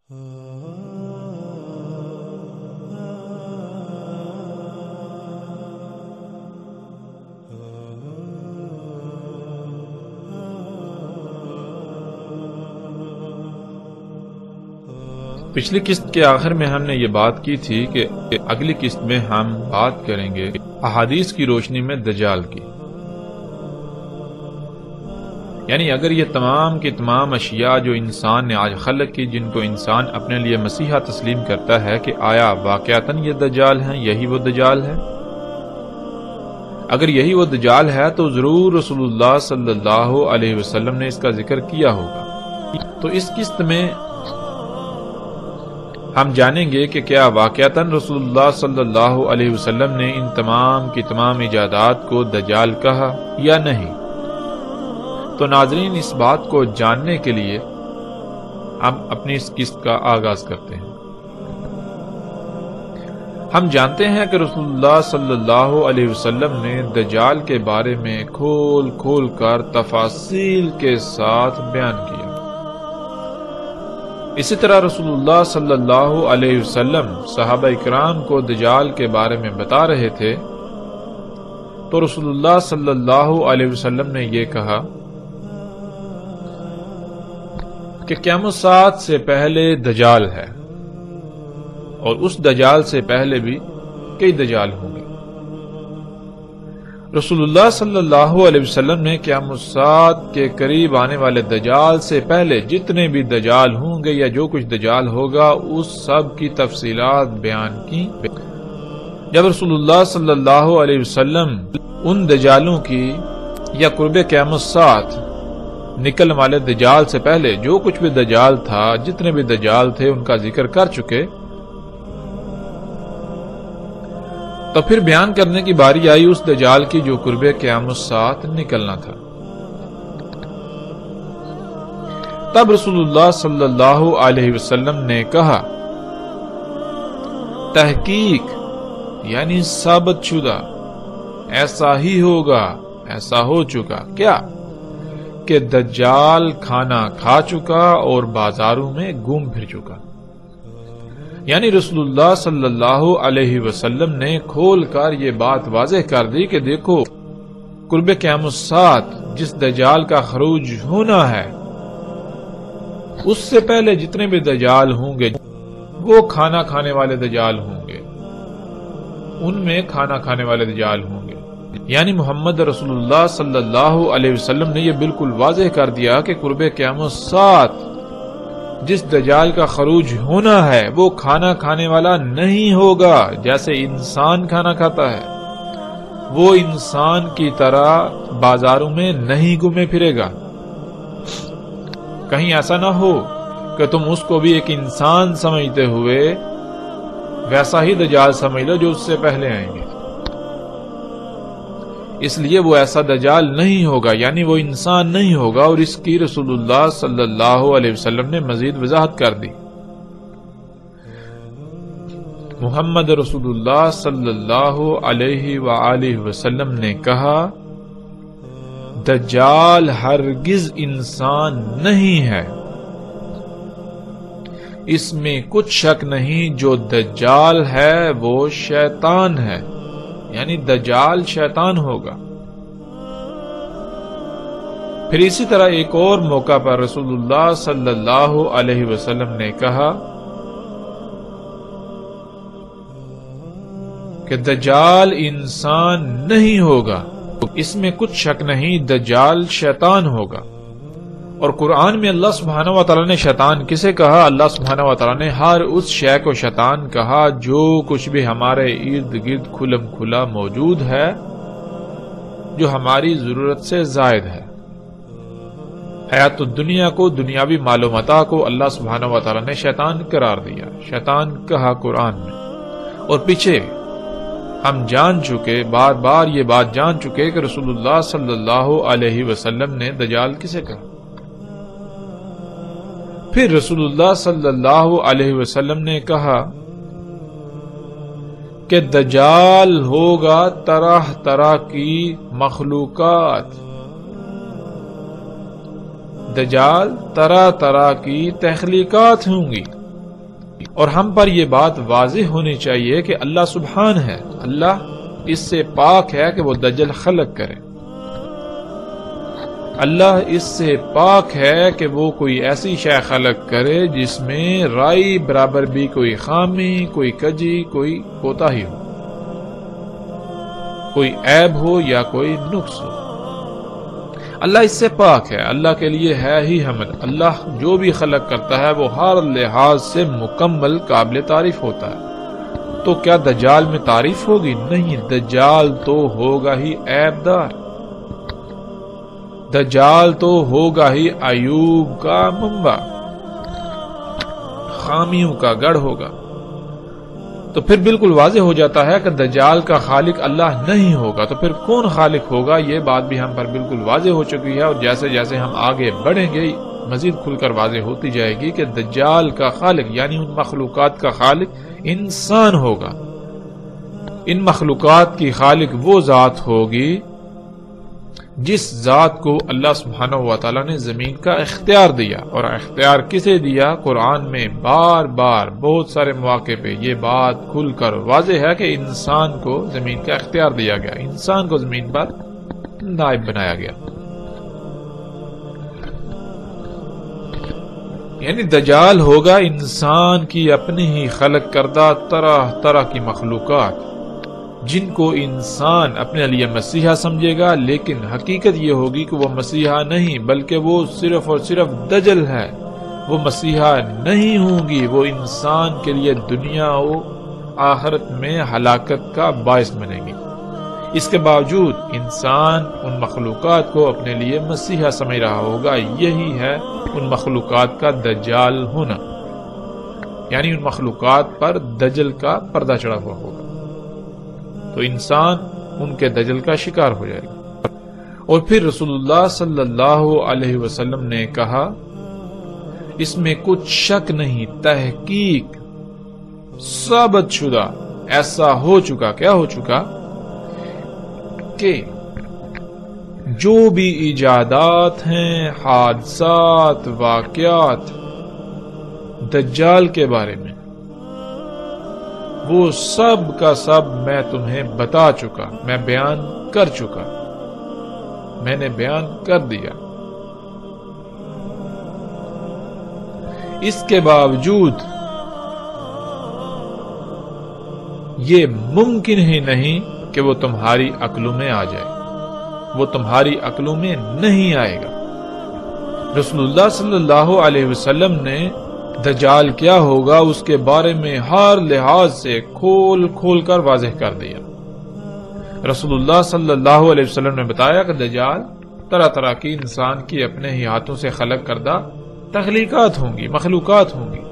پچھلی قسط کے آخر میں ہم نے یہ بات کی تھی کہ اگلی قسط میں ہم بات کریں گے احادیث کی روشنی میں دجال کی، یعنی اگر یہ تمام کی تمام اشیاء جو انسان نے آج خلق کی، جن کو انسان اپنے لیے مسیحا تسلیم کرتا ہے کہ آیا واقعتاً یہ دجال ہیں، یہی وہ دجال ہے؟ اگر یہی وہ دجال ہے تو ضرور رسول اللہ صلی اللہ علیہ وسلم نے اس کا ذکر کیا ہوگا۔ تو اس قسط میں ہم جانیں گے کہ کیا واقعتاً رسول اللہ صلی اللہ علیہ وسلم نے ان تمام کی تمام ایجادات کو دجال کہا یا نہیں۔ تو ناظرین، اس بات کو جاننے کے لیے ہم اپنی اس قسط کا آغاز کرتے ہیں۔ ہم جانتے ہیں کہ رسول اللہ صلی اللہ علیہ وسلم نے دجال کے بارے میں کھول کھول کر تفاصیل کے ساتھ بیان کیا۔ اسی طرح رسول اللہ صلی اللہ علیہ وسلم صحابہ اکرام کو دجال کے بارے میں بتا رہے تھے تو رسول اللہ صلی اللہ علیہ وسلم نے یہ کہا کہ قیامت الساعۃ سے پہلے دجال ہے، اور اس دجال سے پہلے بھی کئی دجال ہوں گے۔ رسول اللہ صلی اللہ علیہ وسلم نے قیامت الساعۃ کے قریب آنے والے دجال سے پہلے جتنے بھی دجال ہوں گے یا جو کچھ دجال ہوگا اس سب کی تفصیلات بیان کی۔ جب رسول اللہ صلی اللہ علیہ وسلم ان دجالوں کی یا قرب قیامت الساعۃ نکلنے والے دجال سے پہلے جو کچھ بھی دجال تھا، جتنے بھی دجال تھے، ان کا ذکر کر چکے، تو پھر بیان کرنے کی باری آئی اس دجال کی جو قرب قیامت الساعۃ نکلنا تھا۔ تب رسول اللہ صلی اللہ علیہ وسلم نے کہا، تحقیق یعنی ثابت شدہ، ایسا ہی ہوگا، ایسا ہو چکا کیا کہ دجال کھانا کھا چکا اور بازاروں میں گھوم پھر چکا۔ یعنی رسول اللہ صلی اللہ علیہ وسلم نے کھول کر یہ بات واضح کر دی کہ دیکھو، قرب قیامت الساعۃ جس دجال کا خروج ہونا ہے، اس سے پہلے جتنے بھی دجال ہوں گے وہ کھانا کھانے والے دجال ہوں گے، ان میں کھانا کھانے والے دجال ہوں گے۔ یعنی محمد رسول اللہ صلی اللہ علیہ وسلم نے یہ بالکل واضح کر دیا کہ قرب قیامت الساعۃ جس دجال کا خروج ہونا ہے وہ کھانا کھانے والا نہیں ہوگا جیسے انسان کھانا کھاتا ہے، وہ انسان کی طرح بازاروں میں نہیں گھومے پھرے گا۔ کہیں ایسا نہ ہو کہ تم اس کو بھی ایک انسان سمجھتے ہوئے ویسا ہی دجال سمجھ لو جو اس سے پہلے آئیں گے۔ اس لیے وہ ایسا دجال نہیں ہوگا، یعنی وہ انسان نہیں ہوگا، اور اس کی رسول اللہ صلی اللہ علیہ وسلم نے مزید وضاحت کر دی۔ محمد رسول اللہ صلی اللہ علیہ وآلہ وسلم نے کہا، دجال ہرگز انسان نہیں ہے، اس میں کچھ شک نہیں، جو دجال ہے وہ شیطان ہے، یعنی دجال شیطان ہوگا۔ پھر اسی طرح ایک اور موقع پر رسول اللہ صلی اللہ علیہ وسلم نے کہا کہ دجال انسان نہیں ہوگا، اس میں کچھ شک نہیں، دجال شیطان ہوگا۔ اور قرآن میں اللہ سبحانہ و تعالیٰ نے شیطان کسے کہا؟ اللہ سبحانہ و تعالیٰ نے ہر اس شے کو شیطان کہا جو کچھ بھی ہمارے ارد گرد کھلم کھلا موجود ہے، جو ہماری ضرورت سے زائد ہے۔ حیات الدنیا کو، دنیاوی مال و متاع کو اللہ سبحانہ و تعالیٰ نے شیطان قرار دیا، شیطان کہا قرآن میں۔ اور پیچھے ہم جان چکے، بار بار یہ بات جان چکے کہ رسول اللہ صلی اللہ علیہ وسلم نے دجال کسے کہا۔ پھر رسول اللہ صلی اللہ علیہ وسلم نے کہا کہ دجال ہوگا طرح طرح کی مخلوقات، دجال طرح طرح کی تخلیقات ہوں گی، اور ہم پر یہ بات واضح ہونی چاہیے کہ اللہ سبحان ہے، اللہ اس سے پاک ہے کہ وہ دجل خلق کرے، اللہ اس سے پاک ہے کہ وہ کوئی ایسی شے خلق کرے جس میں رائی برابر بھی کوئی خامی، کوئی کجی، کوئی کوتاہی ہو، کوئی عیب ہو یا کوئی نقص ہو۔ اللہ اس سے پاک ہے، اللہ کے لیے ہے ہی حمد۔ اللہ جو بھی خلق کرتا ہے وہ ہر لحاظ سے مکمل قابل تعریف ہوتا ہے۔ تو کیا دجال میں تعریف ہوگی؟ نہیں، دجال تو ہوگا ہی عیب دار، دجال تو ہوگا ہی عیوب کا منبع، خامیوں کا گڑھ ہوگا۔ تو پھر بالکل واضح ہو جاتا ہے کہ دجال کا خالق اللہ نہیں ہوگا، تو پھر کون خالق ہوگا؟ یہ بات بھی ہم پر بالکل واضح ہو چکی ہے، اور جیسے جیسے ہم آگے بڑھیں گے مزید کھل کر واضح ہوتی جائے گی کہ دجال کا خالق یعنی ان مخلوقات کا خالق انسان ہوگا۔ ان مخلوقات کی خالق وہ ذات ہوگی جس ذات کو اللہ سبحانہ و تعالیٰ نے زمین کا اختیار دیا، اور اختیار کسے دیا؟ قرآن میں بار بار بہت سارے مواقع پہ یہ بات کھل کر واضح ہے کہ انسان کو زمین کا اختیار دیا گیا، انسان کو زمین پر نائب بنایا گیا۔ یعنی دجال ہوگا انسان کی اپنی ہی خلق کردہ طرح طرح کی مخلوقات جن کو انسان اپنے لیے مسیحا سمجھے گا، لیکن حقیقت یہ ہوگی کہ وہ مسیحا نہیں بلکہ وہ صرف اور صرف دجل ہے۔ وہ مسیحا نہیں ہوں گی، وہ انسان کے لیے دنیا و آخرت میں ہلاکت کا باعث بنے گی۔ اس کے باوجود انسان ان مخلوقات کو اپنے لیے مسیحا سمجھ رہا ہوگا۔ یہی ہے ان مخلوقات کا دجال ہونا، یعنی ان مخلوقات پر دجل کا پردہ چڑھا ہوا ہوگا، تو انسان ان کے دجل کا شکار ہو جائے گا۔ اور پھر رسول اللہ صلی اللہ علیہ وسلم نے کہا، اس میں کچھ شک نہیں، تحقیق ثابت شدہ ایسا ہو چکا، کیا ہو چکا کہ جو بھی ایجادات ہیں، حادثات، واقعات دجال کے بارے میں، وہ سب کا سب میں تمہیں بتا چکا، میں بیان کر چکا، میں نے بیان کر دیا۔ اس کے باوجود یہ ممکن ہی نہیں کہ وہ تمہاری عقلوں میں آ جائے، وہ تمہاری عقلوں میں نہیں آئے گا۔ رسول اللہ صلی اللہ علیہ وسلم نے دجال کیا ہوگا اس کے بارے میں ہر لحاظ سے کھول کھول کر واضح کر دیا۔ رسول اللہ صلی اللہ علیہ وسلم نے بتایا کہ دجال طرح طرح کی انسان کی اپنے ہی ہاتھوں سے خلق کردہ تخلیقات ہوں گی، مخلوقات ہوں گی،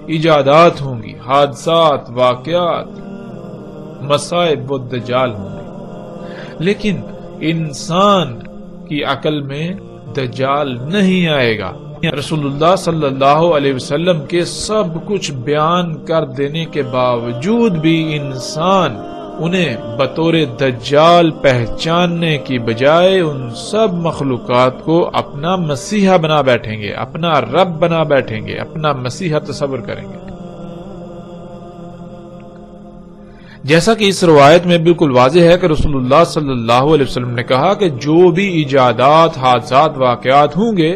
ایجادات ہوں گی، حادثات، واقعات، مصائب و دجال ہوں گے، لیکن انسان کی عقل میں دجال نہیں آئے گا۔ رسول اللہ صلی اللہ علیہ وسلم کے سب کچھ بیان کر دینے کے باوجود بھی انسان انہیں بطور دجال پہچاننے کی بجائے ان سب مخلوقات کو اپنا مسیحا بنا بیٹھیں گے، اپنا رب بنا بیٹھیں گے، اپنا مسیحا تصور کریں گے۔ جیسا کہ اس روایت میں بالکل واضح ہے کہ رسول اللہ صلی اللہ علیہ وسلم نے کہا کہ جو بھی ایجادات، حادثات، واقعات ہوں گے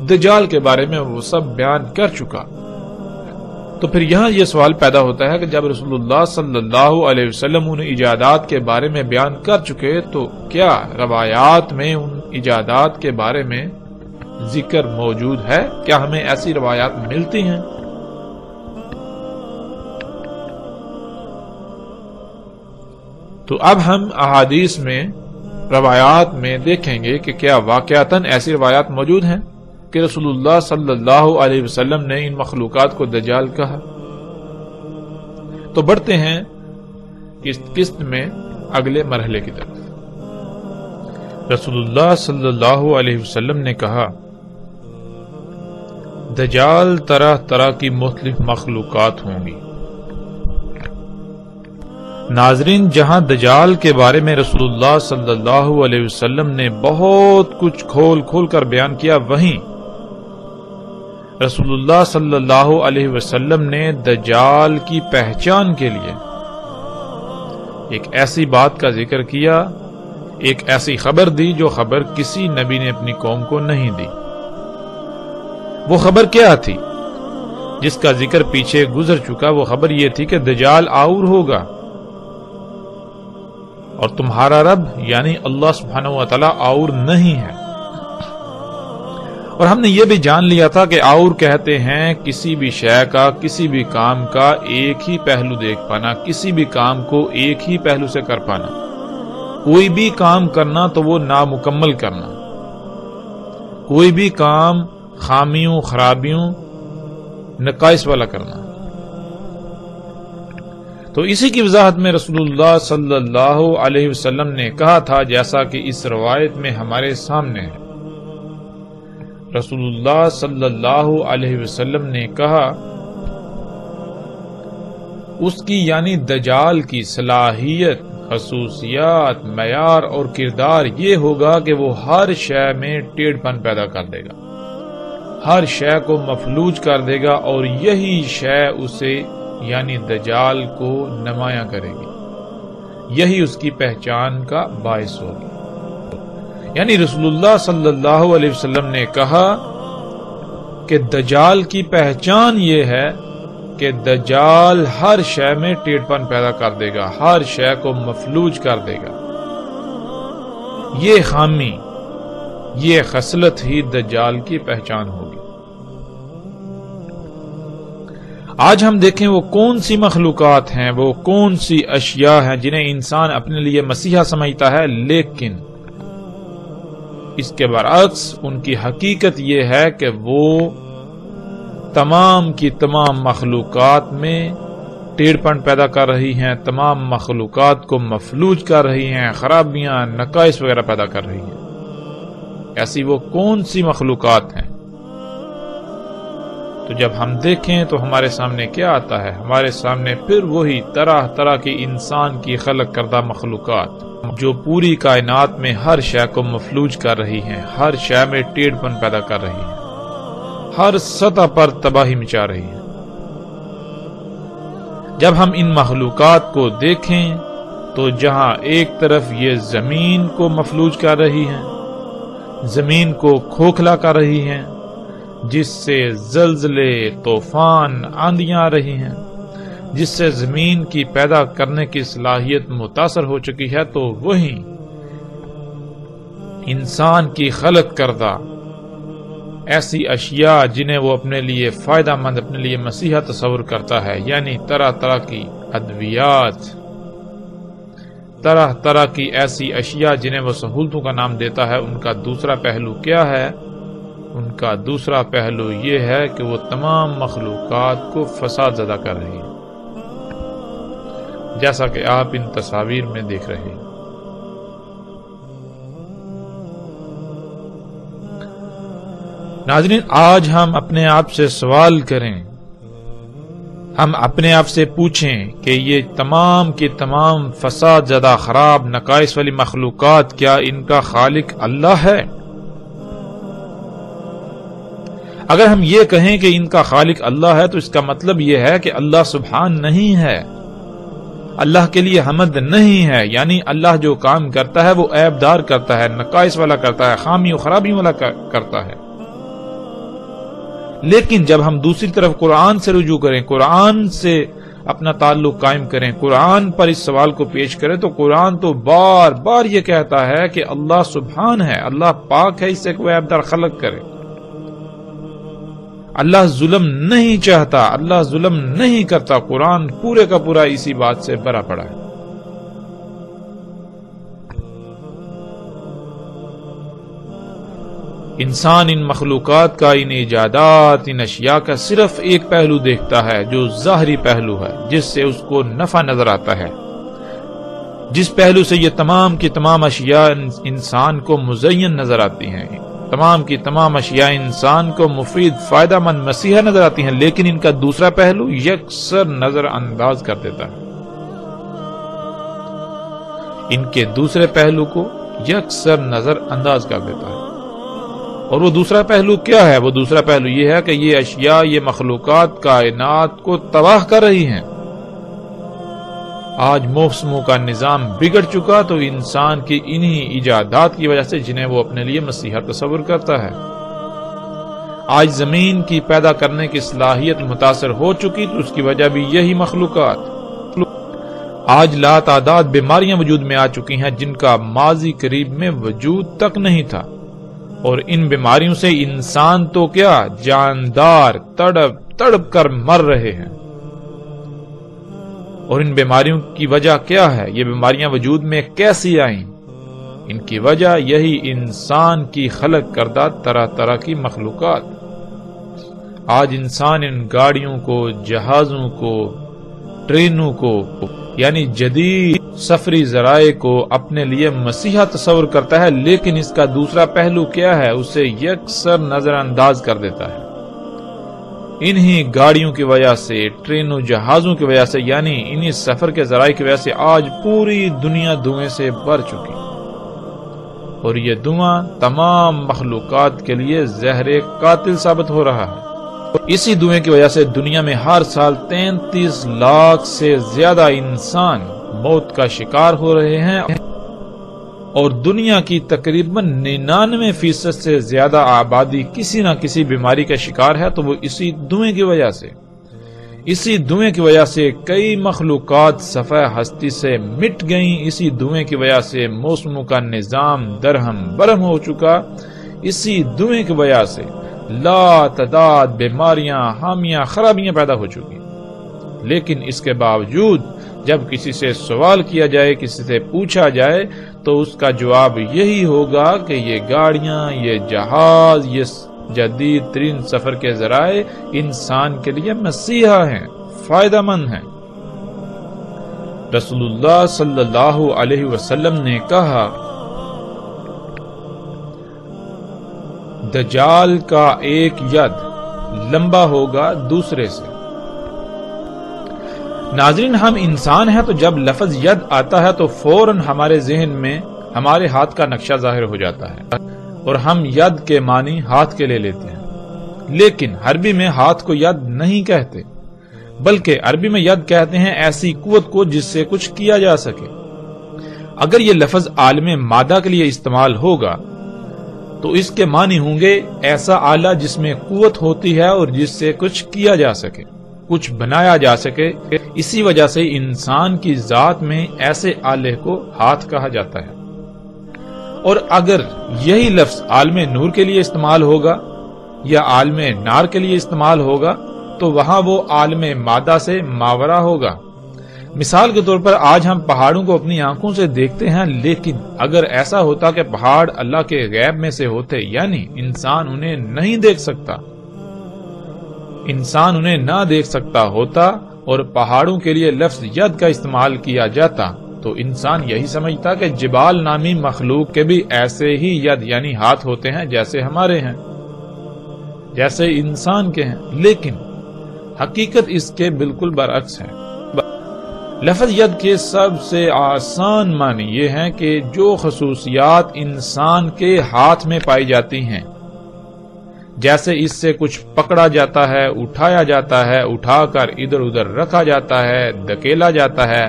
دجال کے بارے میں وہ سب بیان کر چکا۔ تو پھر یہاں یہ سوال پیدا ہوتا ہے کہ جب رسول اللہ صلی اللہ علیہ وسلم ان ایجادات کے بارے میں بیان کر چکے تو کیا روایات میں ان ایجادات کے بارے میں ذکر موجود ہے؟ کیا ہمیں ایسی روایات ملتی ہیں؟ تو اب ہم احادیث میں، روایات میں دیکھیں گے کہ کیا واقعتاً ایسی روایات موجود ہیں کہ رسول اللہ صلی اللہ علیہ وسلم نے ان مخلوقات کو دجال کہا۔ تو بڑھتے ہیں اس قسط میں اگلے مرحلے کی طرف۔ رسول اللہ صلی اللہ علیہ وسلم نے کہا، دجال طرح طرح کی مختلف مخلوقات ہوں گی۔ ناظرین، جہاں دجال کے بارے میں رسول اللہ صلی اللہ علیہ وسلم نے بہت کچھ کھول کھول کر بیان کیا، وہیں رسول اللہ صلی اللہ علیہ وسلم نے دجال کی پہچان کے لیے ایک ایسی بات کا ذکر کیا، ایک ایسی خبر دی جو خبر کسی نبی نے اپنی قوم کو نہیں دی۔ وہ خبر کیا تھی جس کا ذکر پیچھے گزر چکا؟ وہ خبر یہ تھی کہ دجال آور ہوگا اور تمہارا رب یعنی اللہ سبحانہ و تعالی آور نہیں ہے۔ اور ہم نے یہ بھی جان لیا تھا کہ آور کہتے ہیں کسی بھی شے کا، کسی بھی کام کا ایک ہی پہلو دیکھ پانا، کسی بھی کام کو ایک ہی پہلو سے کر پانا، کوئی بھی کام کرنا تو وہ نامکمل کرنا، کوئی بھی کام خامیوں، خرابیوں، نقائص والا کرنا۔ تو اسی کی وضاحت میں رسول اللہ صلی اللہ علیہ وسلم نے کہا تھا، جیسا کہ اس روایت میں ہمارے سامنے ہے۔ رسول اللہ صلی اللہ علیہ وسلم نے کہا اس کی یعنی دجال کی صلاحیت، خصوصیات، معیار اور کردار یہ ہوگا کہ وہ ہر شے میں ٹیڑھ پن پیدا کر دے گا، ہر شے کو مفلوج کر دے گا، اور یہی شے اسے یعنی دجال کو نمایاں کرے گی، یہی اس کی پہچان کا باعث ہوگی۔ یعنی رسول اللہ صلی اللہ علیہ وسلم نے کہا کہ دجال کی پہچان یہ ہے کہ دجال ہر شے میں ٹیڑھ پن پیدا کر دے گا، ہر شے کو مفلوج کر دے گا۔ یہ خامی، یہ خصلت ہی دجال کی پہچان ہوگی۔ آج ہم دیکھیں وہ کون سی مخلوقات ہیں، وہ کون سی اشیاء ہیں جنہیں انسان اپنے لیے مسیحا سمجھتا ہے، لیکن اس کے برعکس ان کی حقیقت یہ ہے کہ وہ تمام کی تمام مخلوقات میں ٹیڑھ پن پیدا کر رہی ہیں، تمام مخلوقات کو مفلوج کر رہی ہیں، خرابیاں، نقائص وغیرہ پیدا کر رہی ہیں۔ ایسی وہ کون سی مخلوقات ہیں؟ تو جب ہم دیکھیں تو ہمارے سامنے کیا آتا ہے؟ ہمارے سامنے پھر وہی طرح طرح کی انسان کی خلق کردہ مخلوقات جو پوری کائنات میں ہر شے کو مفلوج کر رہی ہیں، ہر شے میں ٹیڑھ پن پیدا کر رہی ہیں، ہر سطح پر تباہی مچا رہی ہیں۔ جب ہم ان مخلوقات کو دیکھیں تو جہاں ایک طرف یہ زمین کو مفلوج کر رہی ہیں، زمین کو کھوکھلا کر رہی ہیں، جس سے زلزلے، طوفان، آندیاں آ رہی ہیں، جس سے زمین کی پیدا کرنے کی صلاحیت متاثر ہو چکی ہے، تو وہی انسان کی خلق کردہ ایسی اشیاء جنہیں وہ اپنے لیے فائدہ مند، اپنے لیے مسیحا تصور کرتا ہے، یعنی طرح طرح کی ادویات، طرح طرح کی ایسی اشیاء جنہیں وہ سہولتوں کا نام دیتا ہے، ان کا دوسرا پہلو کیا ہے؟ ان کا دوسرا پہلو یہ ہے کہ وہ تمام مخلوقات کو فساد زدہ کر رہی ہے، جیسا کہ آپ ان تصاویر میں دیکھ رہے ہیں۔ ناظرین، آج ہم اپنے آپ سے سوال کریں، ہم اپنے آپ سے پوچھیں کہ یہ تمام کی تمام فساد زدہ، خراب، نقائص والی مخلوقات کیا ان کا خالق اللہ ہے؟ اگر ہم یہ کہیں کہ ان کا خالق اللہ ہے تو اس کا مطلب یہ ہے کہ اللہ سبحان نہیں ہے، اللہ کے لیے حمد نہیں ہے، یعنی اللہ جو کام کرتا ہے وہ عیب دار کرتا ہے، نقائص والا کرتا ہے، خامی و خرابی والا کرتا ہے۔ لیکن جب ہم دوسری طرف قرآن سے رجوع کریں، قرآن سے اپنا تعلق قائم کریں، قرآن پر اس سوال کو پیش کریں، تو قرآن تو بار بار یہ کہتا ہے کہ اللہ سبحان ہے، اللہ پاک ہے اس سے کوئی عیب دار خلق کرے۔ اللہ ظلم نہیں چاہتا، اللہ ظلم نہیں کرتا۔ قرآن پورے کا پورا اسی بات سے بھرا پڑا ہے۔ انسان ان مخلوقات کا، ان ایجادات، ان اشیاء کا صرف ایک پہلو دیکھتا ہے جو ظاہری پہلو ہے، جس سے اس کو نفع نظر آتا ہے، جس پہلو سے یہ تمام کی تمام اشیاء انسان کو مزین نظر آتی ہیں، تمام کی تمام اشیاء انسان کو مفید، فائدہ مند، مسیحا نظر آتی ہیں، لیکن ان کا دوسرا پہلو یکسر نظر انداز کر دیتا ہے۔ ان کے دوسرے پہلو کو یکسر نظر انداز کر دیتا ہے۔ اور وہ دوسرا پہلو کیا ہے؟ وہ دوسرا پہلو یہ ہے کہ یہ اشیاء، یہ مخلوقات کائنات کو تباہ کر رہی ہیں۔ آج موسموں کا نظام بگڑ چکا تو انسان کی انہی ایجادات کی وجہ سے، جنہیں وہ اپنے لیے مسیحا تصور کرتا ہے۔ آج زمین کی پیدا کرنے کی صلاحیت متاثر ہو چکی تو اس کی وجہ بھی یہی مخلوقات۔ آج لا تعداد بیماریاں وجود میں آ چکی ہیں جن کا ماضی قریب میں وجود تک نہیں تھا، اور ان بیماریوں سے انسان تو کیا، جاندار تڑپ تڑپ کر مر رہے ہیں۔ اور ان بیماریوں کی وجہ کیا ہے؟ یہ بیماریاں وجود میں کیسی آئیں؟ ان کی وجہ یہی انسان کی خلق کردہ طرح طرح کی مخلوقات۔ آج انسان ان گاڑیوں کو، جہازوں کو، ٹرینوں کو، یعنی جدید سفری ذرائع کو اپنے لیے مسیحا تصور کرتا ہے، لیکن اس کا دوسرا پہلو کیا ہے؟ اسے یکسر نظر انداز کر دیتا ہے۔ انہی گاڑیوں کی وجہ سے، ٹرینوں جہازوں کی وجہ سے، یعنی انہی سفر کے ذرائع کی وجہ سے آج پوری دنیا دھوئیں سے بھر چکی، اور یہ دھواں تمام مخلوقات کے لیے زہر قاتل ثابت ہو رہا ہے۔ اسی دھوئیں کی وجہ سے دنیا میں ہر سال 33 لاکھ سے زیادہ انسان موت کا شکار ہو رہے ہیں، اور دنیا کی تقریباً 99% سے زیادہ آبادی کسی نہ کسی بیماری کا شکار ہے، تو وہ اسی دھوئیں کی وجہ سے۔ اسی دھوئیں کی وجہ سے کئی مخلوقات صفحہ ہستی سے مٹ گئیں، اسی دھوئیں کی وجہ سے موسموں کا نظام درہم برہم ہو چکا، اسی دھوئیں کی وجہ سے لا تعداد بیماریاں، حامیاں، خرابیاں پیدا ہو چکی۔ لیکن اس کے باوجود جب کسی سے سوال کیا جائے، کسی سے پوچھا جائے، تو اس کا جواب یہی ہوگا کہ یہ گاڑیاں، یہ جہاز، یہ جدید ترین سفر کے ذرائع انسان کے لیے مسیحا ہیں، فائدہ مند ہیں۔ رسول اللہ صلی اللہ علیہ وسلم نے کہا، دجال کا ایک ید لمبا ہوگا دوسرے سے۔ ناظرین، ہم انسان ہیں تو جب لفظ ید آتا ہے تو فوراً ہمارے ذہن میں ہمارے ہاتھ کا نقشہ ظاہر ہو جاتا ہے، اور ہم ید کے معنی ہاتھ کے لے لیتے ہیں۔ لیکن عربی میں ہاتھ کو ید نہیں کہتے، بلکہ عربی میں ید کہتے ہیں ایسی قوت کو جس سے کچھ کیا جا سکے۔ اگر یہ لفظ عالم مادہ کے لیے استعمال ہوگا تو اس کے معنی ہوں گے ایسا آلہ جس میں قوت ہوتی ہے اور جس سے کچھ کیا جا سکے، کچھ بنایا جا سکے۔ اسی وجہ سے انسان کی ذات میں ایسے آلے کو ہاتھ کہا جاتا ہے۔ اور اگر یہی لفظ عالم نور کے لیے استعمال ہوگا یا عالم نار کے لیے استعمال ہوگا تو وہاں وہ عالم مادہ سے ماورا ہوگا۔ مثال کے طور پر آج ہم پہاڑوں کو اپنی آنکھوں سے دیکھتے ہیں، لیکن اگر ایسا ہوتا کہ پہاڑ اللہ کے غیب میں سے ہوتے، یعنی انسان انہیں نہیں دیکھ سکتا، انسان انہیں نہ دیکھ سکتا ہوتا اور پہاڑوں کے لیے لفظ ید کا استعمال کیا جاتا، تو انسان یہی سمجھتا کہ جبال نامی مخلوق کے بھی ایسے ہی ید یعنی ہاتھ ہوتے ہیں جیسے ہمارے ہیں، جیسے انسان کے ہیں۔ لیکن حقیقت اس کے بالکل برعکس ہے۔ لفظ ید کے سب سے آسان معنی یہ ہیں کہ جو خصوصیات انسان کے ہاتھ میں پائی جاتی ہیں، جیسے اس سے کچھ پکڑا جاتا ہے، اٹھایا جاتا ہے، اٹھا کر ادھر ادھر رکھا جاتا ہے، دھکیلا جاتا ہے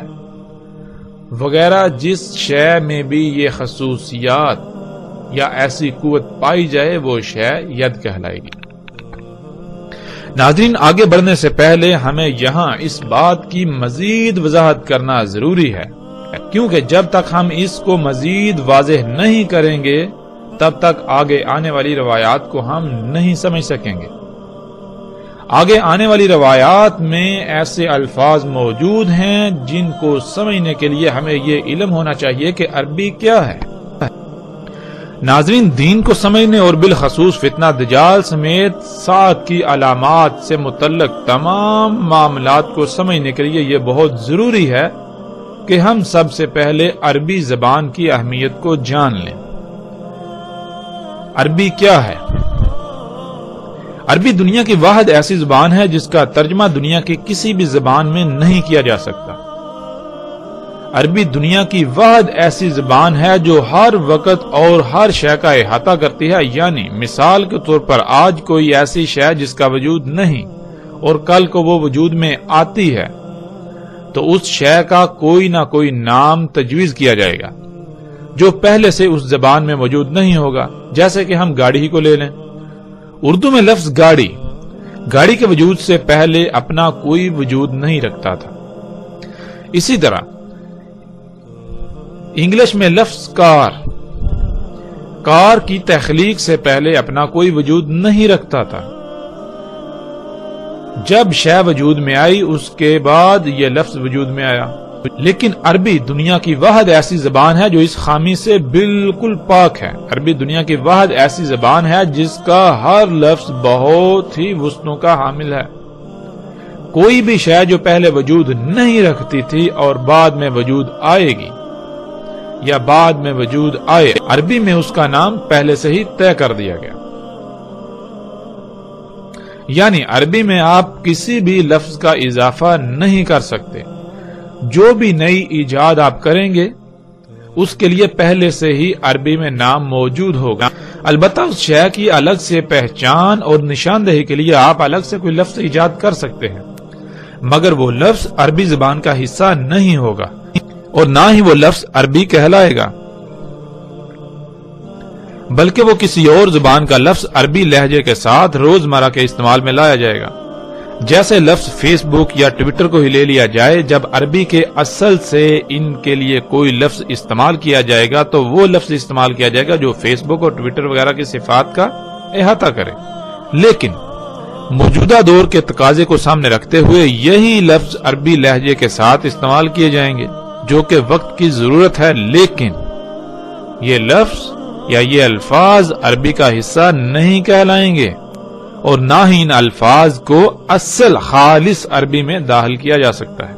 وغیرہ، جس شے میں بھی یہ خصوصیات یا ایسی قوت پائی جائے وہ شے ید کہلائے گی۔ ناظرین، آگے بڑھنے سے پہلے ہمیں یہاں اس بات کی مزید وضاحت کرنا ضروری ہے، کیونکہ جب تک ہم اس کو مزید واضح نہیں کریں گے تب تک آگے آنے والی روایات کو ہم نہیں سمجھ سکیں گے۔ آگے آنے والی روایات میں ایسے الفاظ موجود ہیں جن کو سمجھنے کے لیے ہمیں یہ علم ہونا چاہیے کہ عربی کیا ہے۔ ناظرین، دین کو سمجھنے اور بالخصوص فتنہ دجال سمیت ساتھ کی علامات سے متعلق تمام معاملات کو سمجھنے کے لیے یہ بہت ضروری ہے کہ ہم سب سے پہلے عربی زبان کی اہمیت کو جان لیں۔ عربی کیا ہے؟ عربی دنیا کی واحد ایسی زبان ہے جس کا ترجمہ دنیا کی کسی بھی زبان میں نہیں کیا جا سکتا۔ عربی دنیا کی واحد ایسی زبان ہے جو ہر وقت اور ہر شے کا احاطہ کرتی ہے، یعنی مثال کے طور پر آج کوئی ایسی شے جس کا وجود نہیں اور کل کو وہ وجود میں آتی ہے تو اس شے کا کوئی نہ کوئی نام تجویز کیا جائے گا جو پہلے سے اس زبان میں موجود نہیں ہوگا۔ جیسے کہ ہم گاڑی ہی کو لے لیں، اردو میں لفظ گاڑی کے وجود سے پہلے اپنا کوئی وجود نہیں رکھتا تھا۔ اسی طرح انگلش میں لفظ کار کی تخلیق سے پہلے اپنا کوئی وجود نہیں رکھتا تھا۔ جب شے وجود میں آئی اس کے بعد یہ لفظ وجود میں آیا۔ لیکن عربی دنیا کی واحد ایسی زبان ہے جو اس خامی سے بالکل پاک ہے۔ عربی دنیا کی واحد ایسی زبان ہے جس کا ہر لفظ بہت ہی وسعتوں کا حامل ہے۔ کوئی بھی شے جو پہلے وجود نہیں رکھتی تھی اور بعد میں وجود آئے گی یا بعد میں وجود آئے، عربی میں اس کا نام پہلے سے ہی طے کر دیا گیا۔ یعنی عربی میں آپ کسی بھی لفظ کا اضافہ نہیں کر سکتے۔ جو بھی نئی ایجاد آپ کریں گے اس کے لیے پہلے سے ہی عربی میں نام موجود ہوگا۔ البتہ اس شے کی الگ سے پہچان اور نشاندہی کے لیے آپ الگ سے کوئی لفظ ایجاد کر سکتے ہیں، مگر وہ لفظ عربی زبان کا حصہ نہیں ہوگا اور نہ ہی وہ لفظ عربی کہلائے گا، بلکہ وہ کسی اور زبان کا لفظ عربی لہجے کے ساتھ روزمرہ کے استعمال میں لایا جائے گا۔ جیسے لفظ فیس بک یا ٹویٹر کو ہی لے لیا جائے، جب عربی کے اصل سے ان کے لیے کوئی لفظ استعمال کیا جائے گا تو وہ لفظ استعمال کیا جائے گا جو فیس بک اور ٹویٹر وغیرہ کی صفات کا احاطہ کرے۔ لیکن موجودہ دور کے تقاضے کو سامنے رکھتے ہوئے یہی لفظ عربی لہجے کے ساتھ استعمال کیے جائیں گے جو کہ وقت کی ضرورت ہے، لیکن یہ لفظ یا یہ الفاظ عربی کا حصہ نہیں کہلائیں گے اور نہ ہی ان الفاظ کو اصل خالص عربی میں داخل کیا جا سکتا ہے۔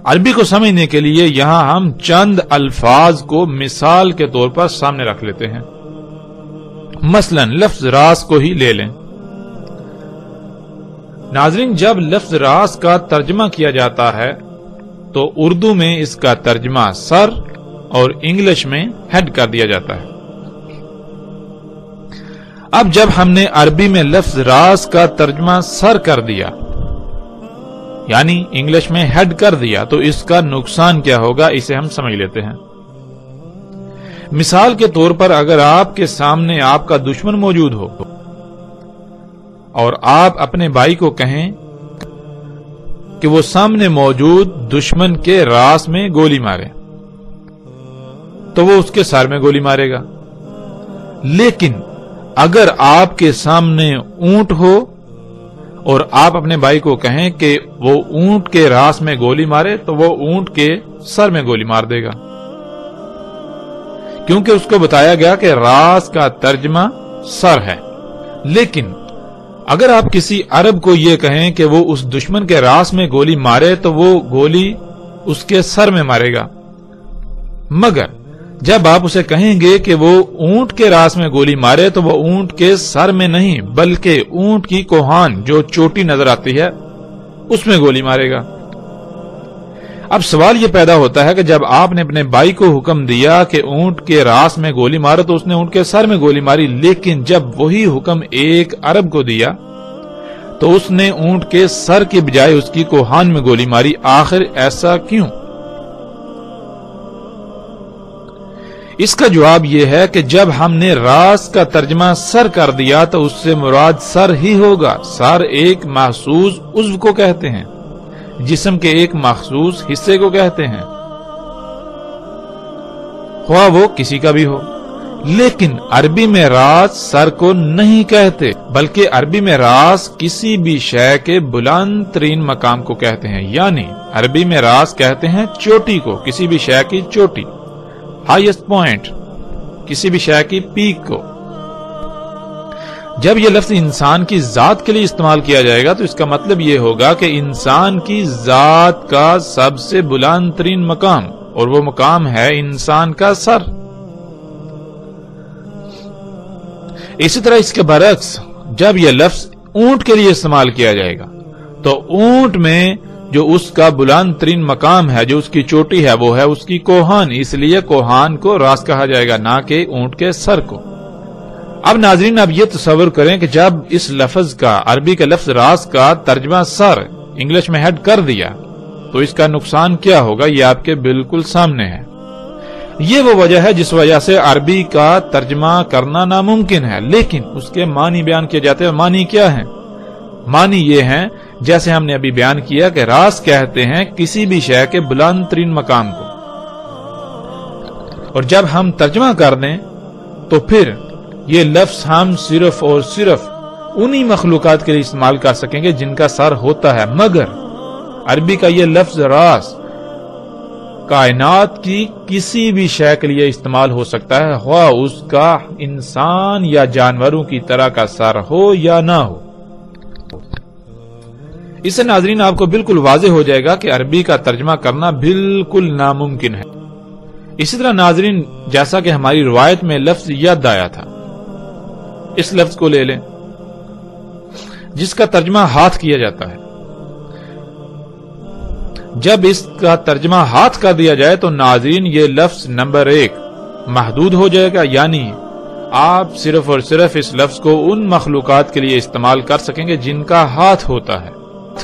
عربی کو سمجھنے کے لیے یہاں ہم چند الفاظ کو مثال کے طور پر سامنے رکھ لیتے ہیں۔ مثلا لفظ راس کو ہی لے لیں۔ ناظرین، جب لفظ راس کا ترجمہ کیا جاتا ہے تو اردو میں اس کا ترجمہ سر اور انگلش میں ہیڈ کر دیا جاتا ہے۔ اب جب ہم نے عربی میں لفظ راس کا ترجمہ سر کر دیا، یعنی انگلش میں ہیڈ کر دیا، تو اس کا نقصان کیا ہوگا اسے ہم سمجھ لیتے ہیں۔ مثال کے طور پر اگر آپ کے سامنے آپ کا دشمن موجود ہو اور آپ اپنے بھائی کو کہیں کہ وہ سامنے موجود دشمن کے راس میں گولی مارے تو وہ اس کے سر میں گولی مارے گا۔ لیکن اگر آپ کے سامنے اونٹ ہو اور آپ اپنے بھائی کو کہیں کہ وہ اونٹ کے راس میں گولی مارے تو وہ اونٹ کے سر میں گولی مار دے گا، کیونکہ اس کو بتایا گیا کہ راس کا ترجمہ سر ہے۔ لیکن اگر آپ کسی عرب کو یہ کہیں کہ وہ اس دشمن کے راس میں گولی مارے تو وہ گولی اس کے سر میں مارے گا، مگر جب آپ اسے کہیں گے کہ وہ اونٹ کے راس میں گولی مارے تو وہ اونٹ کے سر میں نہیں بلکہ اونٹ کی کوہان جو چوٹی نظر آتی ہے اس میں گولی مارے گا۔ اب سوال یہ پیدا ہوتا ہے کہ جب آپ نے اپنے بھائی کو حکم دیا کہ اونٹ کے راس میں گولی مارو تو اس نے اونٹ کے سر میں گولی ماری، لیکن جب وہی حکم ایک عرب کو دیا تو اس نے اونٹ کے سر کے بجائے اس کی کوہان میں گولی ماری۔ آخر ایسا کیوں؟ اس کا جواب یہ ہے کہ جب ہم نے راس کا ترجمہ سر کر دیا تو اس سے مراد سر ہی ہوگا۔ سر ایک محسوس عضو کو کہتے ہیں، جسم کے ایک مخصوص حصے کو کہتے ہیں، خواہ وہ کسی کا بھی ہو۔ لیکن عربی میں راس سر کو نہیں کہتے، بلکہ عربی میں راس کسی بھی شے کے بلند ترین مقام کو کہتے ہیں، یعنی عربی میں راس کہتے ہیں چوٹی کو، کسی بھی شے کی چوٹی، ہائیسٹ پوائنٹ، کسی بھی شے کی پیک کو۔ جب یہ لفظ انسان کی ذات کے لیے استعمال کیا جائے گا تو اس کا مطلب یہ ہوگا کہ انسان کی ذات کا سب سے بلند ترین مقام، اور وہ مقام ہے انسان کا سر۔ اسی طرح اس کے برعکس جب یہ لفظ اونٹ کے لیے استعمال کیا جائے گا تو اونٹ میں جو اس کا بلند ترین مقام ہے، جو اس کی چوٹی ہے، وہ ہے اس کی کوہان، اس لیے کوہان کو راس کہا جائے گا، نہ کہ اونٹ کے سر کو۔ اب ناظرین اب یہ تصور کریں کہ جب اس لفظ کا، عربی کے لفظ راس کا ترجمہ سر انگلش میں ہیڈ کر دیا تو اس کا نقصان کیا ہوگا، یہ آپ کے بالکل سامنے ہے۔ یہ وہ وجہ ہے جس وجہ سے عربی کا ترجمہ کرنا ناممکن ہے، لیکن اس کے معنی بیان کیے جاتے ہیں۔ معنی کیا ہیں؟ معنی یہ ہیں جیسے ہم نے ابھی بیان کیا کہ راس کہتے ہیں کسی بھی شے کے بلند ترین مقام کو، اور جب ہم ترجمہ کر دیں تو پھر یہ لفظ ہم صرف اور صرف انہی مخلوقات کے لیے استعمال کر سکیں گے جن کا سر ہوتا ہے، مگر عربی کا یہ لفظ راس کائنات کی کسی بھی شے کے لیے استعمال ہو سکتا ہے، خواہ اس کا انسان یا جانوروں کی طرح کا سر ہو یا نہ ہو۔ اس سے ناظرین آپ کو بالکل واضح ہو جائے گا کہ عربی کا ترجمہ کرنا بالکل ناممکن ہے۔ اسی طرح ناظرین جیسا کہ ہماری روایت میں لفظ ید آیا تھا، اس لفظ کو لے لیں جس کا ترجمہ ہاتھ کیا جاتا ہے۔ جب اس کا ترجمہ ہاتھ کر دیا جائے تو ناظرین یہ لفظ نمبر 1 محدود ہو جائے گا، یعنی آپ صرف اور صرف اس لفظ کو ان مخلوقات کے لیے استعمال کر سکیں گے جن کا ہاتھ ہوتا ہے۔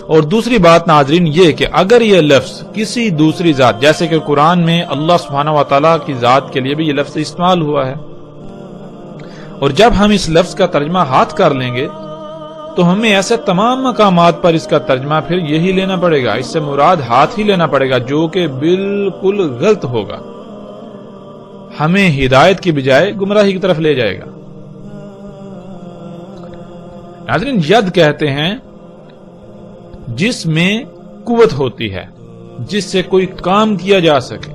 اور دوسری بات ناظرین یہ کہ اگر یہ لفظ کسی دوسری ذات، جیسے کہ قرآن میں اللہ سبحانہ و تعالیٰ کی ذات کے لیے بھی یہ لفظ استعمال ہوا ہے، اور جب ہم اس لفظ کا ترجمہ ہاتھ کر لیں گے تو ہمیں ایسے تمام مقامات پر اس کا ترجمہ پھر یہی لینا پڑے گا، اس سے مراد ہاتھ ہی لینا پڑے گا، جو کہ بالکل غلط ہوگا، ہمیں ہدایت کی بجائے گمراہی کی طرف لے جائے گا۔ ناظرین ید کہتے ہیں جس میں قوت ہوتی ہے، جس سے کوئی کام کیا جا سکے،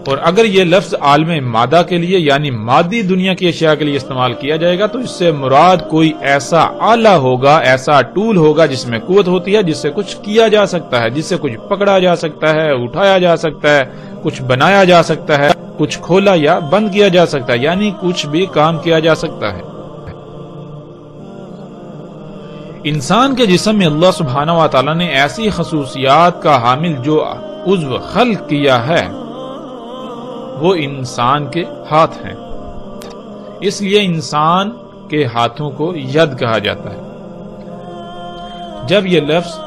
اور اگر یہ لفظ عالم مادہ کے لیے یعنی مادی دنیا کی اشیاء کے لیے استعمال کیا جائے گا تو اس سے مراد کوئی ایسا آلہ ہوگا، ایسا ٹول ہوگا جس میں قوت ہوتی ہے، جس سے کچھ کیا جا سکتا ہے، جس سے کچھ پکڑا جا سکتا ہے، اٹھایا جا سکتا ہے، کچھ بنایا جا سکتا ہے، کچھ کھولا یا بند کیا جا سکتا ہے، یعنی کچھ بھی کام کیا جا سکتا ہے۔ انسان کے جسم میں اللہ سبحانہ و تعالیٰ نے ایسی خصوصیات کا حامل جو عضو خلق کیا ہے وہ انسان کے ہاتھ ہیں، اس لیے انسان کے ہاتھوں کو ید کہا جاتا ہے۔ جب یہ لفظ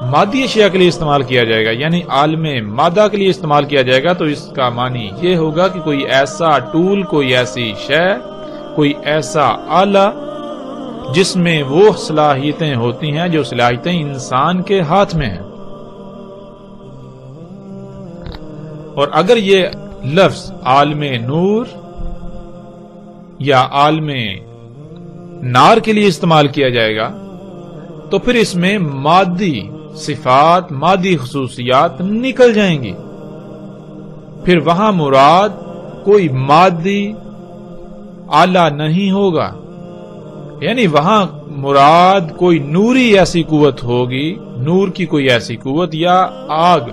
مادی اشیاء کے لیے استعمال کیا جائے گا یعنی عالم مادہ کے لیے استعمال کیا جائے گا تو اس کا معنی یہ ہوگا کہ کوئی ایسا ٹول، کوئی ایسی شے، کوئی ایسا آلہ جس میں وہ صلاحیتیں ہوتی ہیں جو صلاحیتیں انسان کے ہاتھ میں ہیں۔ اور اگر یہ لفظ عالم نور یا عالم نار کے لیے استعمال کیا جائے گا تو پھر اس میں مادی صفات، مادی خصوصیات نکل جائیں گی، پھر وہاں مراد کوئی مادی آلہ نہیں ہوگا، یعنی وہاں مراد کوئی نوری ایسی قوت ہوگی، نور کی کوئی ایسی قوت یا آگ،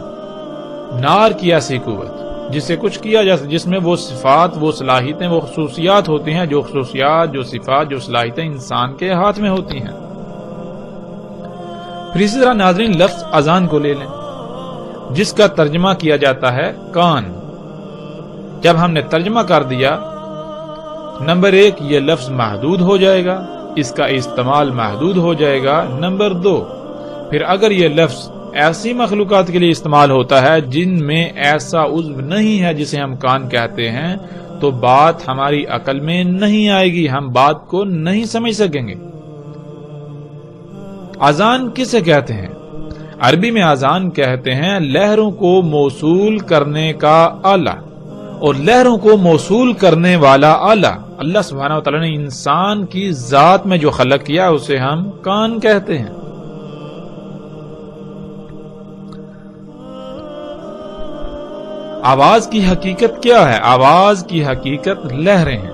نار کی ایسی قوت جس سے کچھ کیا جا سکتا، جس میں وہ صفات، وہ صلاحیتیں، وہ خصوصیات ہوتی ہیں، جو خصوصیات، جو صفات، جو صلاحیتیں انسان کے ہاتھ میں ہوتی ہیں۔ پھر اسی طرح ناظرین لفظ اذان کو لے لیں جس کا ترجمہ کیا جاتا ہے کان۔ جب ہم نے ترجمہ کر دیا، نمبر 1 یہ لفظ محدود ہو جائے گا، اس کا استعمال محدود ہو جائے گا۔ نمبر 2 پھر اگر یہ لفظ ایسی مخلوقات کے لیے استعمال ہوتا ہے جن میں ایسا عضو نہیں ہے جسے ہم کان کہتے ہیں تو بات ہماری عقل میں نہیں آئے گی، ہم بات کو نہیں سمجھ سکیں گے۔ اذان کسے کہتے ہیں؟ عربی میں اذان کہتے ہیں لہروں کو موصول کرنے کا آلہ، اور لہروں کو موصول کرنے والا آلہ اللہ سبحانہ و تعالیٰ نے انسان کی ذات میں جو خلق کیا اسے ہم کان کہتے ہیں۔ آواز کی حقیقت کیا ہے؟ آواز کی حقیقت لہریں ہیں۔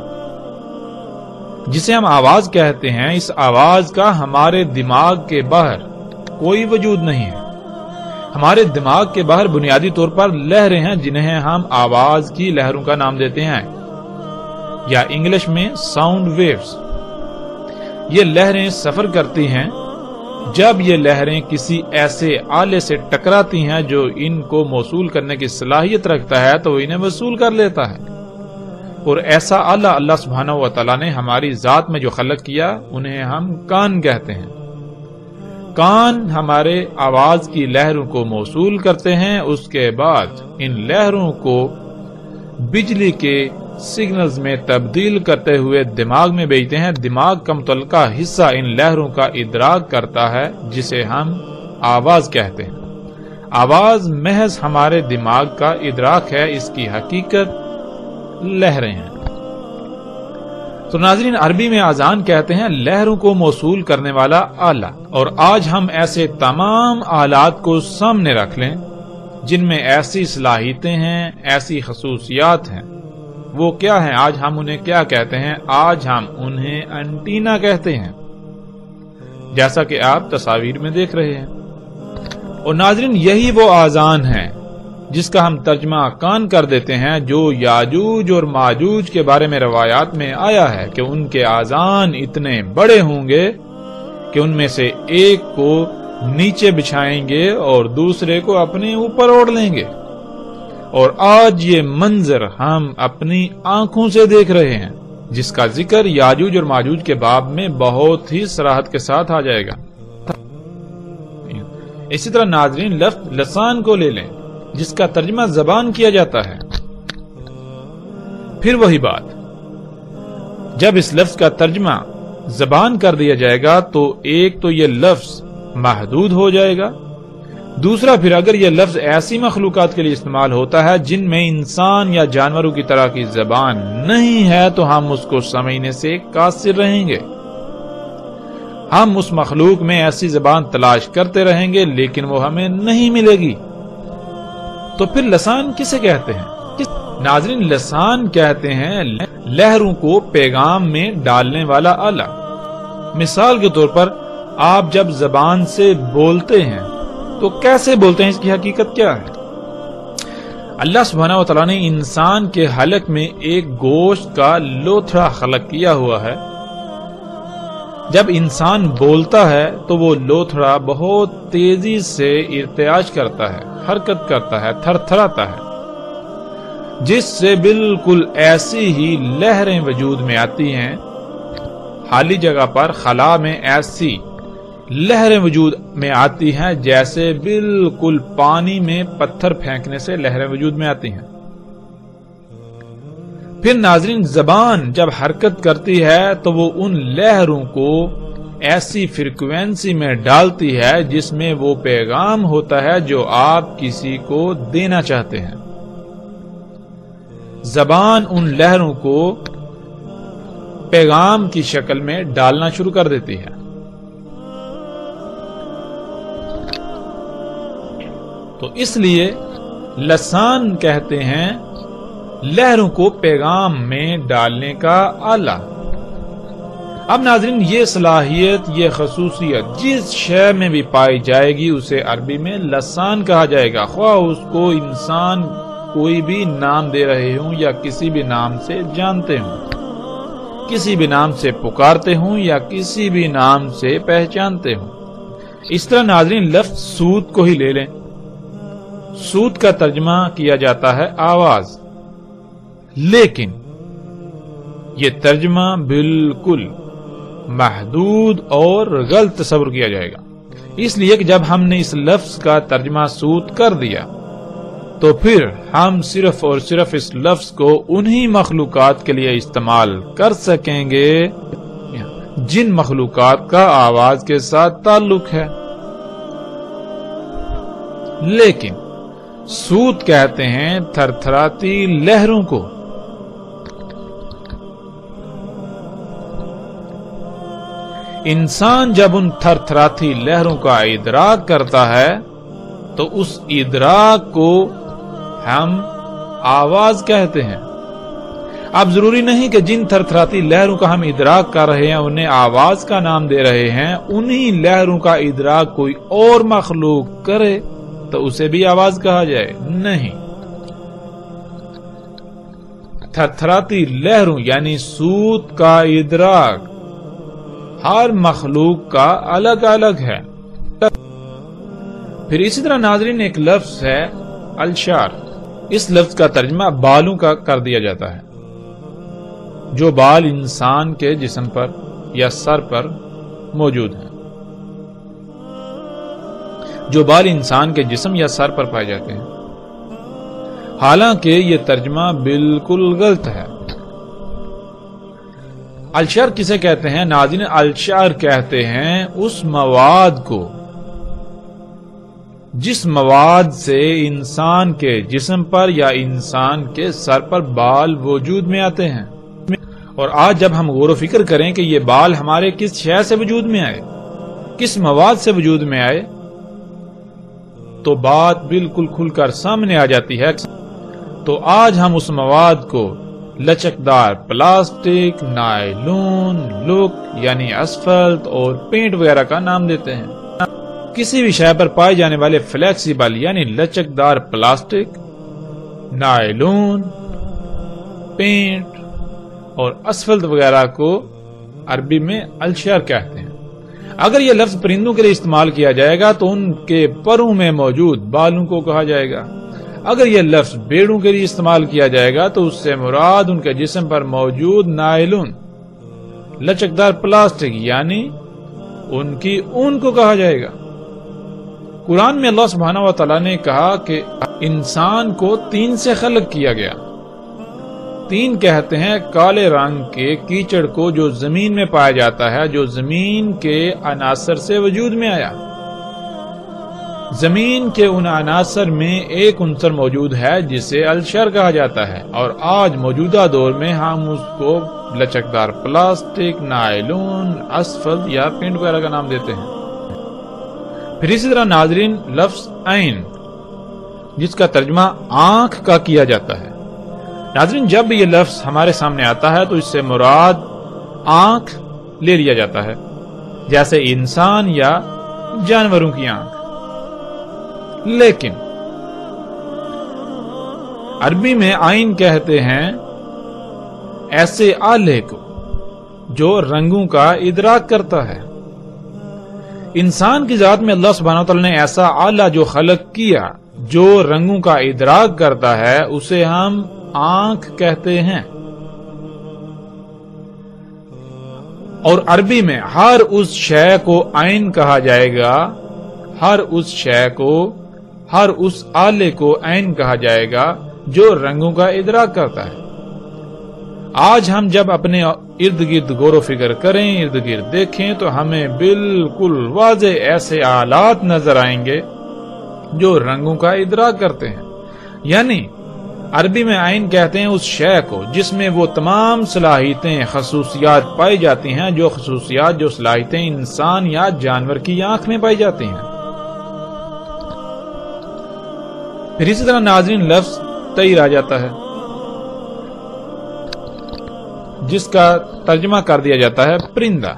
جسے ہم آواز کہتے ہیں، اس آواز کا ہمارے دماغ کے باہر کوئی وجود نہیں ہے۔ ہمارے دماغ کے باہر بنیادی طور پر لہریں ہیں جنہیں ہم آواز کی لہروں کا نام دیتے ہیں، یا انگلش میں ساؤنڈ ویوز۔ یہ لہریں سفر کرتی ہیں جب یہ لہریں کسی ایسے آلے سے ٹکراتی ہیں جو ان کو موصول کرنے کی صلاحیت رکھتا ہے تو وہ انہیں وصول کر لیتا ہے۔ اور ایسا آلہ اللہ سبحانہ و تعالیٰ نے ہماری ذات میں جو خلق کیا انہیں ہم کان کہتے ہیں۔ کان ہمارے آواز کی لہروں کو موصول کرتے ہیں، اس کے بعد ان لہروں کو بجلی کے سگنلز میں تبدیل کرتے ہوئے دماغ میں بھیجتے ہیں۔ دماغ کا متعلقہ حصہ ان لہروں کا ادراک کرتا ہے جسے ہم آواز کہتے ہیں۔ آواز محض ہمارے دماغ کا ادراک ہے، اس کی حقیقت لہریں ہیں۔ تو ناظرین، عربی میں اذان کہتے ہیں لہروں کو موصول کرنے والا آلہ، اور آج ہم ایسے تمام آلات کو سامنے رکھ لیں جن میں ایسی صلاحیتیں ہیں، ایسی خصوصیات ہیں۔ وہ کیا ہیں؟ آج ہم انہیں کیا کہتے ہیں؟ آج ہم انہیں انٹینا کہتے ہیں، جیسا کہ آپ تصاویر میں دیکھ رہے ہیں۔ اور ناظرین، یہی وہ آذان ہے جس کا ہم ترجمہ کان کر دیتے ہیں، جو یاجوج اور ماجوج کے بارے میں روایات میں آیا ہے کہ ان کے آذان اتنے بڑے ہوں گے کہ ان میں سے ایک کو نیچے بچھائیں گے اور دوسرے کو اپنے اوپر اوڑھ لیں گے۔ اور آج یہ منظر ہم اپنی آنکھوں سے دیکھ رہے ہیں، جس کا ذکر یاجوج اور ماجوج کے باب میں بہت ہی صراحت کے ساتھ آ جائے گا۔ اسی طرح ناظرین، لفظ لسان کو لے لیں جس کا ترجمہ زبان کیا جاتا ہے۔ پھر وہی بات، جب اس لفظ کا ترجمہ زبان کر دیا جائے گا تو ایک تو یہ لفظ محدود ہو جائے گا، دوسرا پھر اگر یہ لفظ ایسی مخلوقات کے لیے استعمال ہوتا ہے جن میں انسان یا جانوروں کی طرح کی زبان نہیں ہے تو ہم اس کو سمجھنے سے قاصر رہیں گے۔ ہم اس مخلوق میں ایسی زبان تلاش کرتے رہیں گے لیکن وہ ہمیں نہیں ملے گی۔ تو پھر لسان کسے کہتے ہیں؟ ناظرین، لسان کہتے ہیں لہروں کو پیغام میں ڈالنے والا آلہ۔ مثال کے طور پر آپ جب زبان سے بولتے ہیں تو کیسے بولتے ہیں؟ اس کی حقیقت کیا ہے؟ اللہ سبحانہ و تعالیٰ نے انسان کے حلق میں ایک گوشت کا لوتھڑا خلق کیا ہوا ہے۔ جب انسان بولتا ہے تو وہ لوتھڑا بہت تیزی سے ارتعاش کرتا ہے، حرکت کرتا ہے، تھر تھراتا ہے، جس سے بالکل ایسی ہی لہریں وجود میں آتی ہیں۔ خالی جگہ پر خلا میں ایسی لہریں وجود میں آتی ہیں جیسے بالکل پانی میں پتھر پھینکنے سے لہریں وجود میں آتی ہیں۔ پھر ناظرین، زبان جب حرکت کرتی ہے تو وہ ان لہروں کو ایسی فریکوینسی میں ڈالتی ہے جس میں وہ پیغام ہوتا ہے جو آپ کسی کو دینا چاہتے ہیں۔ زبان ان لہروں کو پیغام کی شکل میں ڈالنا شروع کر دیتی ہے۔ تو اس لیے لسان کہتے ہیں لہروں کو پیغام میں ڈالنے کا آلہ۔ اب ناظرین، یہ صلاحیت، یہ خصوصیت جس شے میں بھی پائی جائے گی اسے عربی میں لسان کہا جائے گا، خواہ اس کو انسان کوئی بھی نام دے رہے ہوں یا کسی بھی نام سے جانتے ہوں، کسی بھی نام سے پکارتے ہوں یا کسی بھی نام سے پہچانتے ہوں۔ اس طرح ناظرین، لفظ سود کو ہی لے لیں۔ سود کا ترجمہ کیا جاتا ہے آواز، لیکن یہ ترجمہ بالکل محدود اور غلط تصور کیا جائے گا، اس لیے کہ جب ہم نے اس لفظ کا ترجمہ سود کر دیا تو پھر ہم صرف اور صرف اس لفظ کو انہی مخلوقات کے لیے استعمال کر سکیں گے جن مخلوقات کا آواز کے ساتھ تعلق ہے۔ لیکن سود کہتے ہیں تھر تھراتی لہروں کو۔ انسان جب ان تھر تھراتی لہروں کا ادراک کرتا ہے تو اس ادراک کو ہم آواز کہتے ہیں۔ اب ضروری نہیں کہ جن تھر تھراتی لہروں کا ہم ادراک کر رہے ہیں انہیں آواز کا نام دے رہے ہیں، انہی لہروں کا ادراک کوئی اور مخلوق کرے تو اسے بھی آواز کہا جائے؟ نہیں۔ تھرتھراتی لہروں یعنی سود کا ادراک ہر مخلوق کا الگ الگ ہے، پھر اسی طرح ناظرین ایک لفظ ہے الشعر. اس لفظ کا ترجمہ بالوں کا کر دیا جاتا ہے. جو بال انسان کے جسم پر یا سر پر موجود ہیں. جو بال انسان کے جسم یا سر پر پائے جاتے ہیں. حالانکہ یہ ترجمہ بالکل غلط ہے. الشعر کسے کہتے ہیں ناظرین؟ الشعر کہتے ہیں اس مواد کو جس مواد سے انسان کے جسم پر یا انسان کے سر پر بال وجود میں آتے ہیں. اور آج جب ہم غور و فکر کریں کہ یہ بال ہمارے کس شے سے وجود میں آئے، کس مواد سے وجود میں آئے، تو بات بالکل کھل کر سامنے آ جاتی ہے. تو آج ہم اس مواد کو لچکدار پلاسٹک، نائلون، لوک یعنی اسفلٹ اور پینٹ وغیرہ کا نام دیتے ہیں. کسی بھی شے پر پائے جانے والے فلیکسیبل یعنی لچکدار پلاسٹک، نائلون، پینٹ اور اسفلٹ وغیرہ کو عربی میں الشعر کہتے ہیں. اگر یہ لفظ پرندوں کے لیے استعمال کیا جائے گا تو ان کے پروں میں موجود بالوں کو کہا جائے گا. اگر یہ لفظ بھیڑوں کے لیے استعمال کیا جائے گا تو اس سے مراد ان کے جسم پر موجود نائلون، لچکدار پلاسٹک یعنی ان کی اون کو کہا جائے گا. قرآن میں اللہ سبحانہ و تعالیٰ نے کہا کہ انسان کو 3 سے خلق کیا گیا. 3 کہتے ہیں کالے رنگ کے کیچڑ کو جو زمین میں پایا جاتا ہے، جو زمین کے عناصر سے وجود میں آیا. زمین کے ان عناصر میں ایک عنصر موجود ہے جسے الشعر کہا جاتا ہے، اور آج موجودہ دور میں ہم اس کو لچکدار پلاسٹک، نائلون، اسفلٹ یا پینٹ وغیرہ کا نام دیتے ہیں. پھر اسی طرح ناظرین لفظ عین جس کا ترجمہ آنکھ کا کیا جاتا ہے. ناظرین جب یہ لفظ ہمارے سامنے آتا ہے تو اس سے مراد آنکھ لے لیا جاتا ہے، جیسے انسان یا جانوروں کی آنکھ. لیکن عربی میں عین کہتے ہیں ایسے آلے کو جو رنگوں کا ادراک کرتا ہے. انسان کی ذات میں اللہ سبحانہ وتعالی نے ایسا آلہ جو خلق کیا جو رنگوں کا ادراک کرتا ہے اسے ہم آنکھ کہتے ہیں. اور عربی میں ہر اس شے کو عین کہا جائے گا، ہر اس شے کو، ہر اس آلے کو عین کہا جائے گا جو رنگوں کا ادراک کرتا ہے. آج ہم جب اپنے ارد گرد غور و فکر کریں، ارد گرد دیکھیں تو ہمیں بالکل واضح ایسے آلات نظر آئیں گے جو رنگوں کا ادراک کرتے ہیں. یعنی عربی میں عین کہتے ہیں اس شے کو جس میں وہ تمام صلاحیتیں، خصوصیات پائی جاتی ہیں جو خصوصیات، جو صلاحیتیں انسان یا جانور کی آنکھ میں پائی جاتی ہیں. پھر اسی طرح ناظرین لفظ طیر آ جاتا ہے جس کا ترجمہ کر دیا جاتا ہے پرندہ.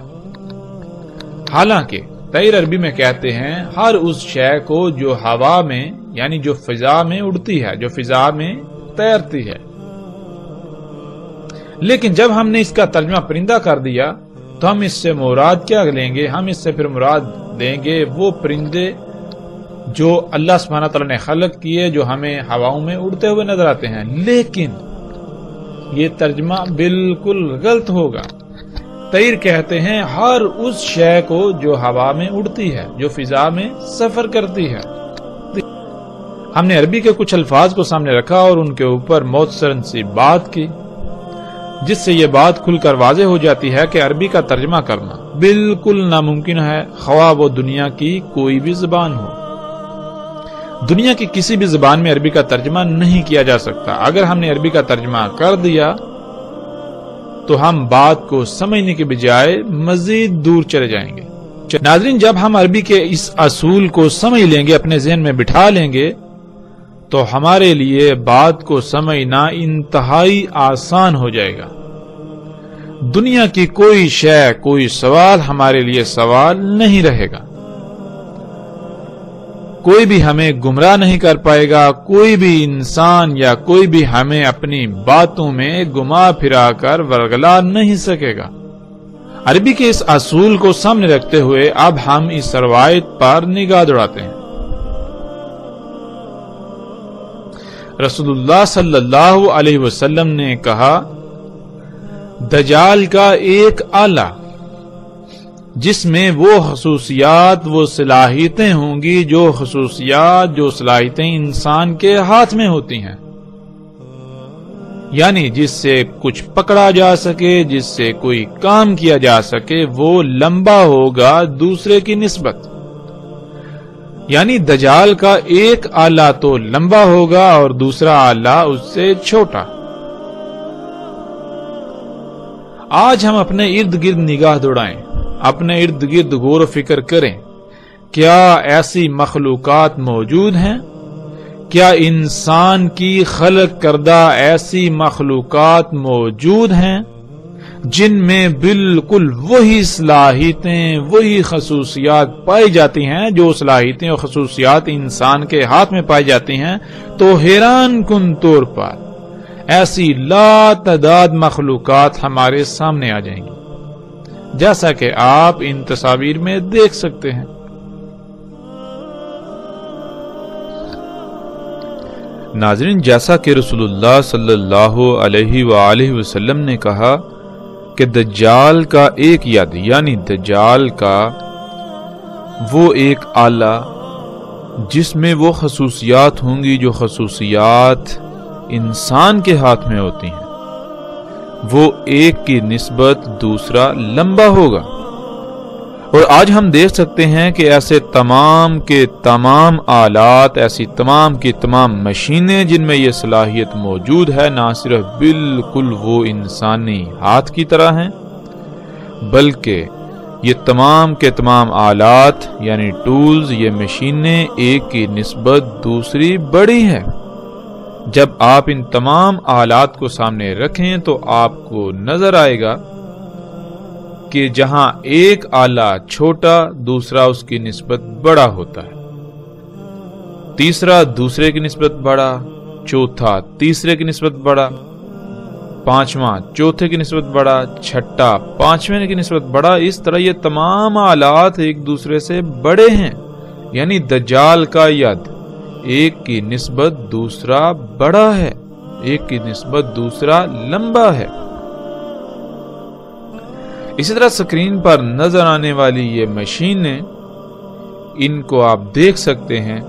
حالانکہ طیر عربی میں کہتے ہیں ہر اس شے کو جو ہوا میں یعنی جو فضا میں اڑتی ہے، جو فضا میں تیرتی ہے. لیکن جب ہم نے اس کا ترجمہ پرندہ کر دیا تو ہم اس سے مراد کیا لیں گے؟ ہم اس سے پھر مراد لیں گے وہ پرندے جو اللہ سبحانہ تعالیٰ نے خلق کیے، جو ہمیں ہواؤں میں اڑتے ہوئے نظر آتے ہیں. لیکن یہ ترجمہ بالکل غلط ہوگا. طیر کہتے ہیں ہر اس شے کو جو ہوا میں اڑتی ہے، جو فضا میں سفر کرتی ہے. ہم نے عربی کے کچھ الفاظ کو سامنے رکھا اور ان کے اوپر مختصراً سی بات کی، جس سے یہ بات کھل کر واضح ہو جاتی ہے کہ عربی کا ترجمہ کرنا بالکل ناممکن ہے، خواہ وہ دنیا کی کوئی بھی زبان ہو. دنیا کی کسی بھی زبان میں عربی کا ترجمہ نہیں کیا جا سکتا. اگر ہم نے عربی کا ترجمہ کر دیا تو ہم بات کو سمجھنے کے بجائے مزید دور چلے جائیں گے. ناظرین جب ہم عربی کے اس اصول کو سمجھ لیں گے، اپنے ذہن میں بٹھا لیں گے، تو ہمارے لیے بات کو سمجھنا انتہائی آسان ہو جائے گا. دنیا کی کوئی شے، کوئی سوال ہمارے لیے سوال نہیں رہے گا. کوئی بھی ہمیں گمراہ نہیں کر پائے گا، کوئی بھی انسان یا کوئی بھی ہمیں اپنی باتوں میں گما پھرا کر ورگلا نہیں سکے گا. عربی کے اس اصول کو سامنے رکھتے ہوئے اب ہم اس روایت پر نگاہ دوڑاتے ہیں. رسول اللہ صلی اللہ علیہ وسلم نے کہا دجال کا ایک آلہ جس میں وہ خصوصیات وہ صلاحیتیں ہوں گی جو خصوصیات جو صلاحیتیں انسان کے ہاتھ میں ہوتی ہیں، یعنی جس سے کچھ پکڑا جا سکے، جس سے کوئی کام کیا جا سکے، وہ لمبا ہوگا دوسرے کی نسبت، یعنی دجال کا ایک آلہ تو لمبا ہوگا اور دوسرا آلہ اس سے چھوٹا۔ آج ہم اپنے ارد گرد نگاہ دوڑائیں، اپنے ارد گرد غور و فکر کریں، کیا ایسی مخلوقات موجود ہیں؟ کیا انسان کی خلق کردہ ایسی مخلوقات موجود ہیں جن میں بالکل وہی صلاحیتیں وہی خصوصیات پائی جاتی ہیں جو صلاحیتیں اور خصوصیات انسان کے ہاتھ میں پائی جاتی ہیں؟ تو حیران کن طور پر ایسی لا تعداد مخلوقات ہمارے سامنے آ جائیں گی، جیسا کہ آپ ان تصاویر میں دیکھ سکتے ہیں۔ ناظرین، جیسا کہ رسول اللہ صلی اللہ علیہ وآلہ وسلم نے کہا کہ دجال کا ایک ید، یعنی دجال کا وہ ایک آلہ جس میں وہ خصوصیات ہوں گی جو خصوصیات انسان کے ہاتھ میں ہوتی ہیں، وہ ایک کی نسبت دوسرا لمبا ہوگا۔ اور آج ہم دیکھ سکتے ہیں کہ ایسے تمام کے تمام آلات، ایسی تمام کی تمام مشینیں جن میں یہ صلاحیت موجود ہے، نہ صرف بالکل وہ انسانی ہاتھ کی طرح ہیں، بلکہ یہ تمام کے تمام آلات یعنی ٹولز، یہ مشینیں ایک کی نسبت دوسری بڑی ہے۔ جب آپ ان تمام آلات کو سامنے رکھیں تو آپ کو نظر آئے گا کہ جہاں ایک آلہ چھوٹا دوسرا اس کی نسبت بڑا ہوتا ہے، تیسرا دوسرے کی نسبت بڑا، چوتھا تیسرے کی نسبت بڑا، پانچواں چوتھے کی نسبت بڑا، چھٹا پانچویں کی نسبت بڑا۔ اس طرح یہ تمام آلات ایک دوسرے سے بڑے ہیں، یعنی دجال کا ید ایک کی نسبت دوسرا بڑا ہے، ایک کی نسبت دوسرا لمبا ہے۔ اسی طرح سکرین پر نظر آنے والی یہ مشینیں، ان کو آپ دیکھ سکتے ہیں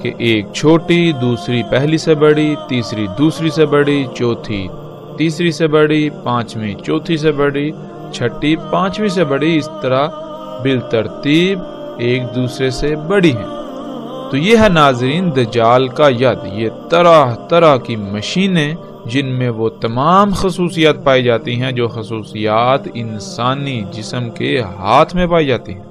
کہ ایک چھوٹی، دوسری پہلی سے بڑی، تیسری دوسری سے بڑی، چوتھی تیسری سے بڑی، پانچویں چوتھی سے بڑی، چھٹی پانچویں سے بڑی، اس طرح بالترتیب ایک دوسرے سے بڑی ہیں۔ تو یہ ہے ناظرین دجال کا ید، یہ طرح طرح کی مشینیں جن میں وہ تمام خصوصیات پائی جاتی ہیں جو خصوصیات انسانی جسم کے ہاتھ میں پائی جاتی ہیں۔